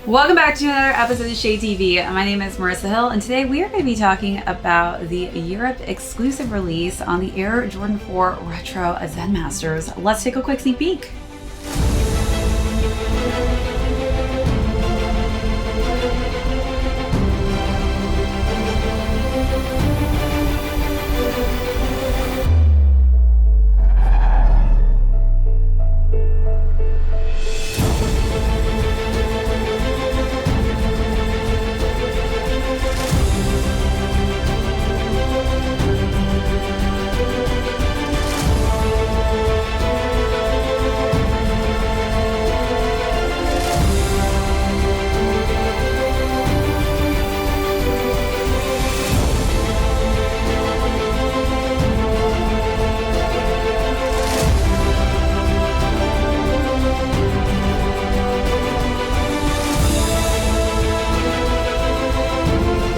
Welcome back to another episode of ShadeTV. My name is Marissa Hill, and today we are going to be talking about the Europe exclusive release on the Air Jordan 4 Retro Zen Masters. Let's take a quick sneak peek.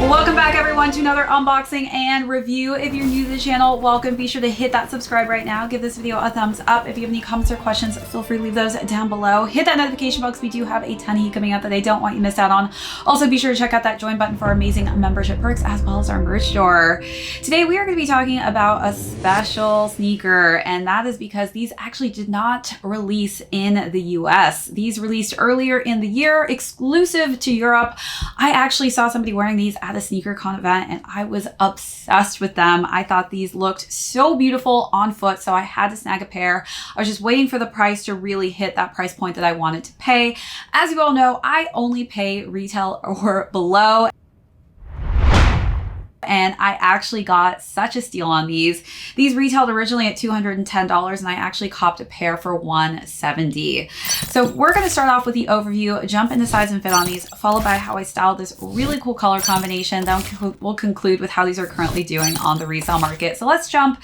Welcome back everyone to another unboxing and review. If you're new to the channel, welcome. Be sure to hit that subscribe right now. Give this video a thumbs up. If you have any comments or questions, feel free to leave those down below. Hit that notification box. We do have a ton of heat coming up that I don't want you to miss out on. Also, be sure to check out that join button for our amazing membership perks as well as our merch store. Today, we are going to be talking about a special sneaker, and that is because these actually did not release in the US. These released earlier in the year, exclusive to Europe. I actually saw somebody wearing these at a SneakerCon event and I was obsessed with them. I thought these looked so beautiful on foot, so I had to snag a pair. I was just waiting for the price to really hit that price point that I wanted to pay. As you all know, I only pay retail or below. And I actually got such a steal on these. These retailed originally at $210 and I actually copped a pair for $170. So we're going to start off with the overview, jump into size and fit on these, followed by how I styled this really cool color combination. Then we'll conclude with how these are currently doing on the resale market. So let's jump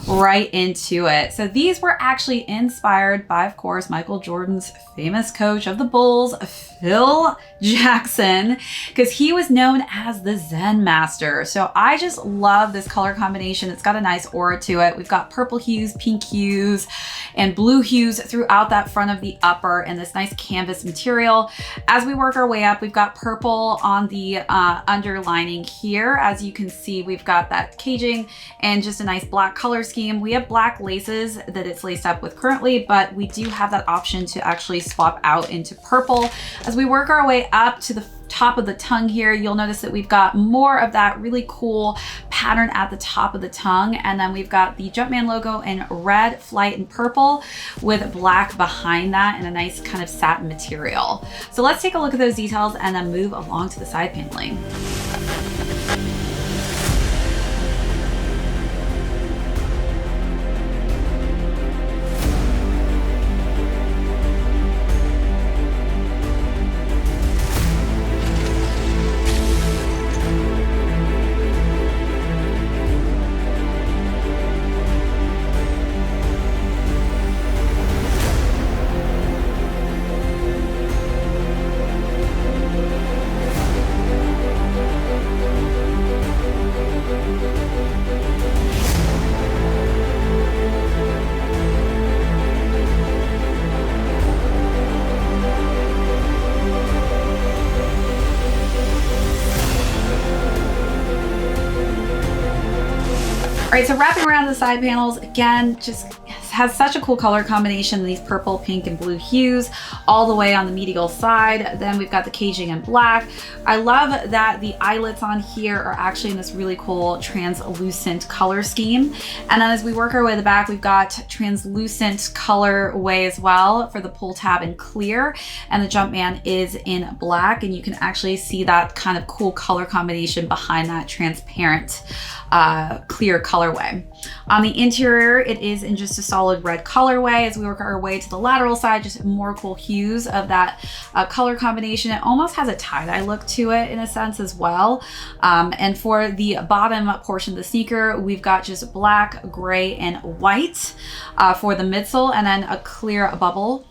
right into it. So these were actually inspired by, of course, Michael Jordan's famous coach of the Bulls, Phil Jackson, because he was known as the Zen Master. So I just love this color combination. It's got a nice aura to it. We've got purple hues, pink hues, and blue hues throughout that front of the upper and this nice canvas material. As we work our way up, we've got purple on the underlining here. As you can see, we've got that caging and just a nice black color scheme. We have black laces that it's laced up with currently, but we do have that option to actually swap out into purple. As we work our way up to the top of the tongue here, you'll notice that we've got more of that really cool pattern at the top of the tongue. And then we've got the Jumpman logo in red, flight, and purple with black behind that and a nice kind of satin material. So let's take a look at those details and then move along to the side paneling. All right, so wrapping around the side panels, again, just has such a cool color combination, these purple, pink, and blue hues all the way on the medial side. Then we've got the caging in black. I love that the eyelets on here are actually in this really cool translucent color scheme. And then as we work our way to the back, we've got translucent colorway as well for the pull tab in clear. And the Jumpman is in black, and you can actually see that kind of cool color combination behind that transparent clear colorway. On the interior, it is in just a solid red colorway. As we work our way to the lateral side, just more cool hues of that color combination. It almost has a tie-dye look to it in a sense as well. And for the bottom portion of the sneaker, we've got just black, gray, and white for the midsole, and then a clear bubble.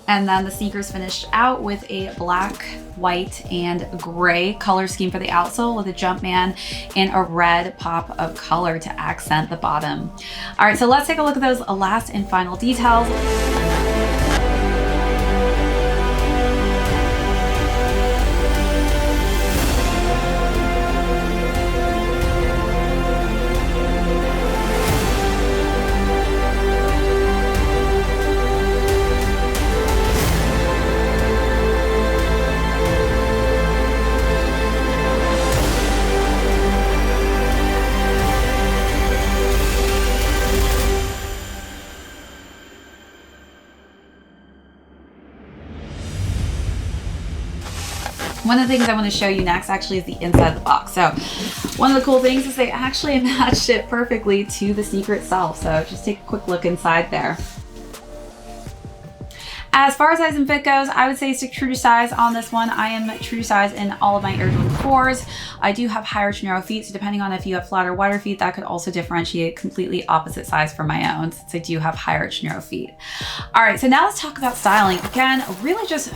And then the sneaker's finished out with a black, white, and gray color scheme for the outsole with a Jumpman and a red pop of color to accent the bottom. All right, so let's take a look at those last and final details. One of the things I want to show you next actually is the inside of the box. So one of the cool things is they actually matched it perfectly to the sneaker itself. So just take a quick look inside there. As far as size and fit goes, I would say stick true to size on this one. I am true to size in all of my Air Jordan 4s. I do have higher to narrow feet, so depending on if you have flat or wider feet, that could also differentiate completely opposite size for my own, since I do have higher to narrow feet. All right, so now let's talk about styling. Again, really just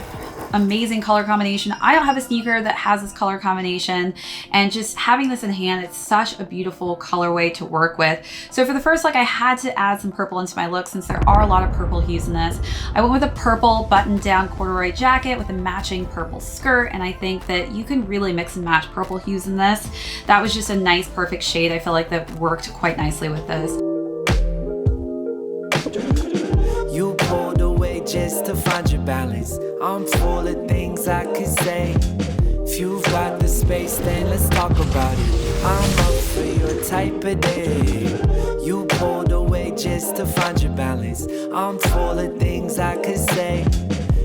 amazing color combination. I don't have a sneaker that has this color combination, and just having this in hand, it's such a beautiful colorway to work with. So for the first look, I had to add some purple into my look since there are a lot of purple hues in this. I went with a purple button down corduroy jacket with a matching purple skirt, and I think that you can really mix and match purple hues in this. That was just a nice perfect shade. I feel like that worked quite nicely with this. You pulled away just to find your balance. I'm full of things I could say. If you've got the space, then let's talk about it. I'm up for your type of day. You pulled away just to find your balance. I'm full of things I could say.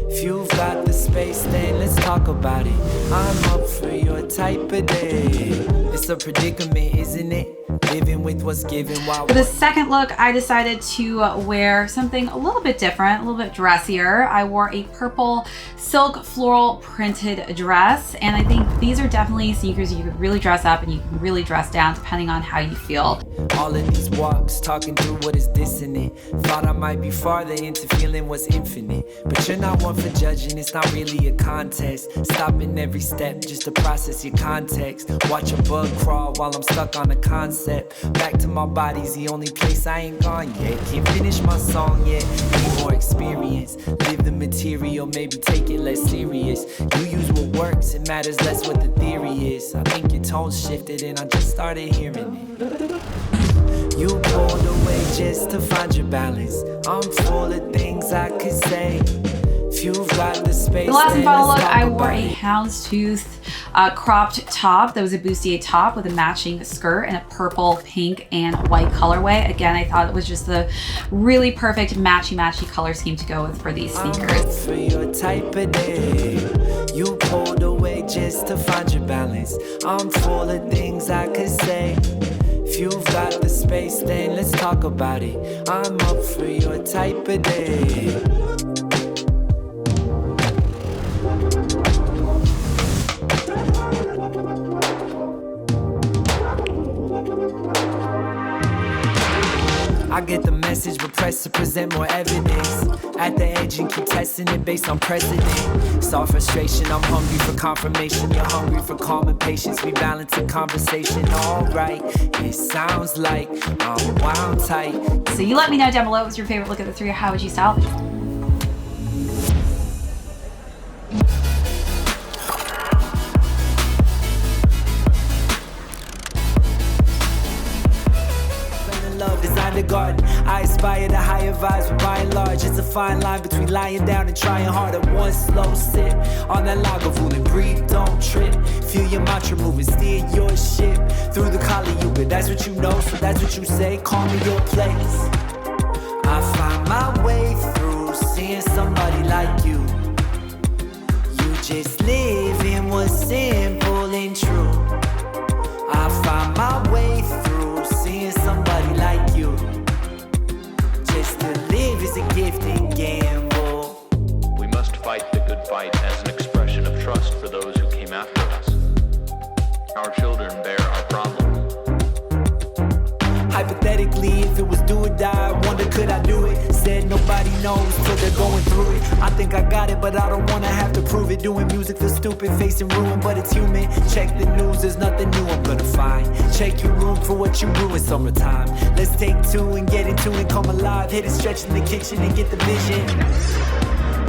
If you've got the space, then let's talk about it. I'm up for your type of day. It's a predicament, isn't it? Living with what's given while... For the second look, I decided to wear something a little bit different, a little bit dressier. I wore a purple silk floral printed dress, and I think these are definitely sneakers you could really dress up and you can really dress down depending on how you feel. All of these walks, talking through what is dissonant. Thought I might be farther into feeling what's infinite, but you're not one for judging, it's not really a contest. Stopping every step just to process your context. Watch a bug crawl while I'm stuck on a concept. Back to my body's the only place I ain't gone yet. Can't finish my song yet, need more experience. Live the material, maybe take it less serious. You use what works, it matters less what the theory is. I think your tone shifted and I just started hearing it. You pulled away just to find your balance. I'm full of things I could say. If you've got the space, the last and final look, I wore a houndstooth cropped top that was a bustier top with a matching skirt and a purple, pink, and white colorway. Again, I thought it was just the really perfect matchy color scheme to go with for these sneakers. For your type of day, you pulled away just to find your balance. I'm full of things I could say. If you've got the space, then let's talk about it. I'm up for your type of day. I get the message, but press to present more evidence. At the edge and keep testing it based on precedent. It's all frustration, I'm hungry for confirmation. You're hungry for calm and patience. We balance the conversation, alright. It sounds like I'm wound tight. So you let me know down below what was your favorite look at the three, or how would you style these? Garden. I aspire to higher vibes, but by and large it's a fine line between lying down and trying hard at one slow sip on that Lagavulin. Breathe, don't trip. Feel your mantra moving, steer your ship through the Kali Yuga. That's what you know, so that's what you say. Call me your place. I find my way through seeing somebody like you. You just live in what's simple and true. I find my way through seeing somebody like you. Just to live is a gift and gamble. We must fight the good fight as an expression of trust for those who came after us. Our children bear our problems. Hypothetically, if it was do or die, I wonder could I do it? Said nobody knows till they're going through it. I think I got it, but I don't wanna have to prove it. Doing music feels stupid, facing ruin, but it's human. Check the news, there's nothing new I'm gonna find. Check your room for what you ruin summertime. Let's take two and get into it, come alive. Hit a stretch in the kitchen and get the vision.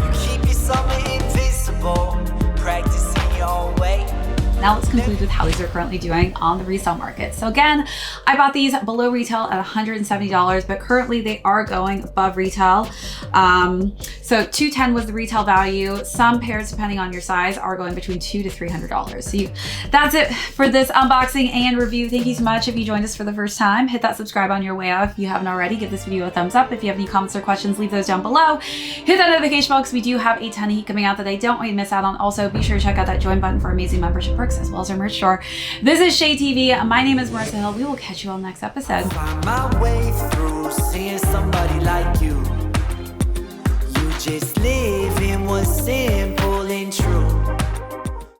You keep your summer invisible, practicing your own way. Now let's conclude with how these are currently doing on the resale market. So again, I bought these below retail at $170, but currently they are going above retail. So $210 was the retail value. Some pairs, depending on your size, are going between $200 to $300. So that's it for this unboxing and review. Thank you so much. If you joined us for the first time, hit that subscribe on your way out. If you haven't already, give this video a thumbs up. If you have any comments or questions, leave those down below. Hit that notification bell because we do have a ton of heat coming out that I don't want you to miss out on. Also, be sure to check out that join button for amazing membership perks as well as our merch store. This is ShadeTV. My name is Marissa Hill. We will catch you on the next episode. Find my way through seeing somebody like you. You just live in what's simple and true.